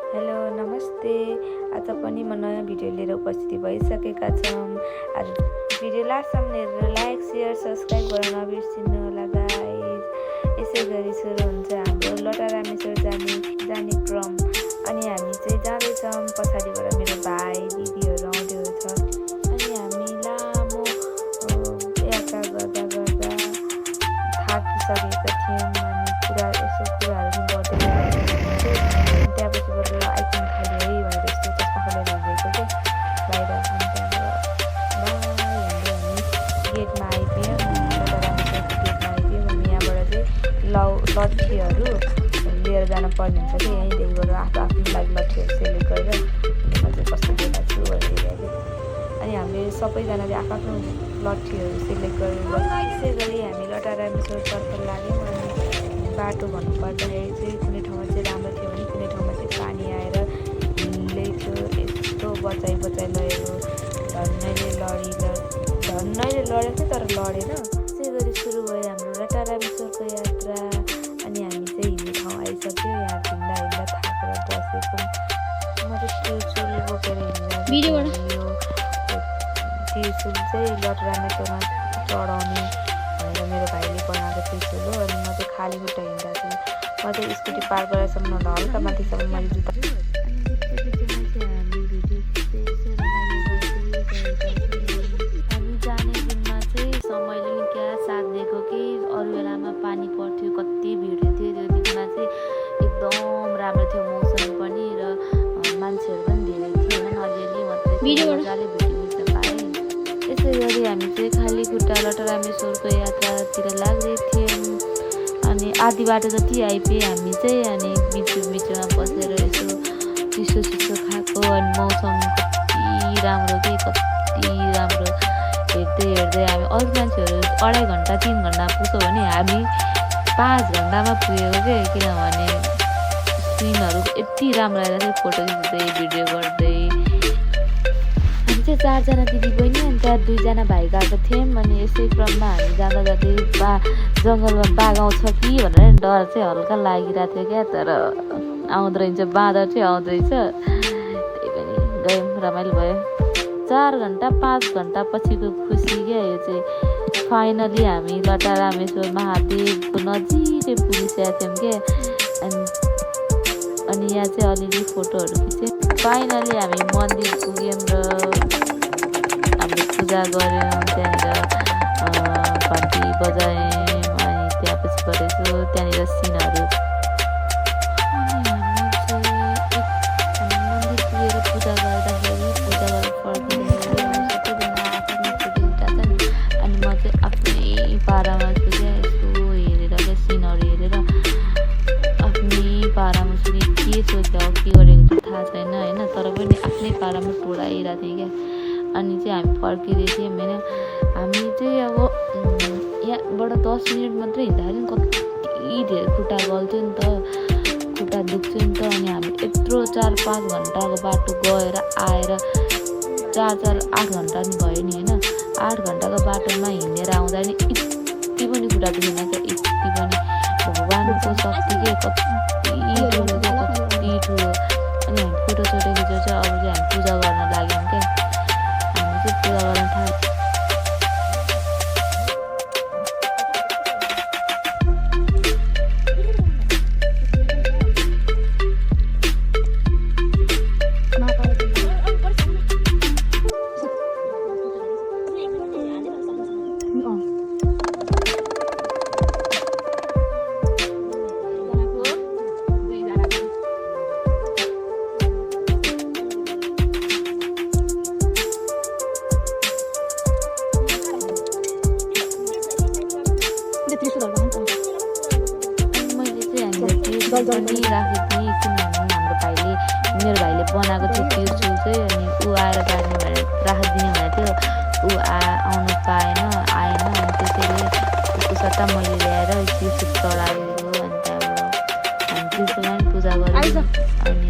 Hello नमस्ते। आज पनि म नयाँ भिडियो लिएर उपस्थित भइसकेका छौँ। आज भिडियो लास्टसम्म हेरेर लाइक शेयर सब्सक्राइब गर्न नबिर्सिनु होला गाइस। यसै गरी सुरु हुन्छ हाम्रो लटा रामेश्वर जाने क्रम। अनि हामी चाहिँ जाँदैछौँ। पछाडिबाट मेरो भाइ दिदीहरू आउँदैछ। अनि हामी लामो यात्रा गर्दा थाकिसकेका थियौँ। अनि कुराहरू गर्दै त्यहाँपछिबाट आइफोन खाली है भनेर यस्तो चस्मा खोलेर हिँडेको थियो बाहिर। अनि त्यहाँबाट हामी गेटमा आइपुग्यौँ। लटा रामेश्वरको गेटमा आइपुग्यौँ। अनि यहाँबाट चाहिँ लट्ठीहरू लिएर जान पर्ने हुन्छ कि यहीँदेखिबाट आफ्नो लागि लट्ठीहरू सेलेक्ट गरेर म चाहिँ कस्तो देखाएको छु भनेर। अनि हामीले सबैजनाले आफ्नो लट्ठीहरू सेलेक्ट गरेर त्यसै गरी हामी लटा रामेश्वरतर्फ लाग्यौँ। अनि बाटो भन्नुपर्दाखेरि चाहिँ कुनै ठाउँमा चाहिँ राम्रो थियो भने कुनै ठाउँमा चाहिँ पानी आएर हिँड्दै थियो। यस्तो बचाइ लगेको झन्नैले लडेको थियो तर लडेन। त्यसै गरी सुरु भयो हाम्रो लटा रामेश्वरको यात्रा। अनि हामी चाहिँ हिँड्ने ठाउँ आइसक्यो। यहाँ हिँड्दा थाकेर बसेको। म चाहिँ त्रिशुल बोकेर हिँडिरहेको। त्रिशुल चाहिँ लटा रामेश्वरमा चढाउने भनेर मेरो भाइले बनाएको त्रिशुल हो। अनि म चाहिँ खाली खुट्टा हिँड्दा थिएँ। म चाहिँ स्कुटी पार्क गरेरसम्म हल्का माथिसम्म मैले जुत्ता हामी जाने दिनमा चाहिँ समयले नि क्या साथ दिएको कि अरू बेलामा पानी पर्थ्यो, कति भिड थियो। त्यो दिनमा चाहिँ एकदम राम्रो थियो मौसम पनि र मान्छेहरू पनि धेरै थिएनन्। अलिअलि मात्रै मजाले भेट्न पाएँ। यसै गरी हामी चाहिँ खाली खुट्टा लटा रामेश्वरको यात्रातिर लाग्दै थियौँ। अनि आधी बाटो जति आइपुग्यो हामी चाहिँ। अनि बिचमा बसेर यसो चिसो खाएको। अनि मौसम कति राम्रो हेर्दै हामी अरू मान्छेहरू 2.5 घन्टा 3 घन्टा पुग्छौँ भने हामी 5 घन्टामा पुगेको के। किनभने सिनहरू यति राम्रो आएर चाहिँ फोटो खिच्दै भिडियो गर्दै। हामी चाहिँ 4 जना दिदी बहिनी अनि त्यहाँ 2 जना भाइ गएको थियौँ। अनि यसै क्रममा हामी जाँदै जङ्गलमा बाघ आउँछ कि भनेर डर चाहिँ हल्का लागिरहेको थियो क्या। तर आउँदो रहेछ, बाँदर चाहिँ आउँदो रहेछ। त्यही पनि गयौँ, रमाइलो भयो। 4 घन्टा 5 घन्टा पछिको खुसी क्या यो चाहिँ। फाइनली हामी लटा रामेश्वर महादेवको नजिकै पुगिसकेका थियौँ क्या। अनि यहाँ चाहिँ अलिअलि फोटोहरू खिच्यौँ। फाइनली हामी मन्दिर पुग्यौँ र हामीले पूजा गऱ्यौँ। त्यहाँनिर घन्टी बजायौँ। अनि त्यहाँपछि गरेको त्यहाँनिर सिनहरू। अनि हामी चाहिँ मन्दिर पुगेर पूजा गर्दाखेरि पूजा गरेर फर्किँदाखेरि सबैजना आफ्नो फोटो खिचाउँछन्। अनि म चाहिँ आफ्नै पारामा छु क्या। यसो हेरेर क्या सिनहरू हेरेर आफ्नै पारामा छु कि के सोच्दा हो के गरेको चाहिँ थाहा छैन होइन। तर पनि आफ्नै पारामा टोलाइरहेको थिएँ क्या। अनि चाहिँ हामी फर्किँदै थियौँ होइन। हामी चाहिँ अब यहाँबाट 10 मिनट मात्रै हिँड्दाखेरि कति धेरै खुट्टा गल्थ्यो नि त, खुट्टा दुख्थ्यो नि त। अनि हामी यत्रो 4-5 घन्टाको बाटो गएर आएर 8 घन्टा नि भयो नि होइन। 8 घन्टाको बाटोमा हिँडेर आउँदा नि यति पनि खुट्टा दुखेन क्या। यति पनि भगवान्को शक्ति के कति ठुलो। अनि हामी फोटो खिचेर चाहिँ अब चाहिँ हामी पूजा गर्न लाग्यौँ क्या। हामी चाहिँ पूजा गर्न थाल्यौँ। पनि राखेको थिएँ किनभने मेरो भाइले बनाएको थियो त्रिशुल चाहिँ। अनि ऊ आएर गाड्ने भनेर राखिदिने भनेको थियो। ऊ आउनु आएन। अनि त्यसैले उसको सट्टा मैले ल्याएर त्रिशुल चढाएको। अनि त्यहाँबाट हामी त्रिशुलमा पनि पूजा गऱ्यौँ। अनि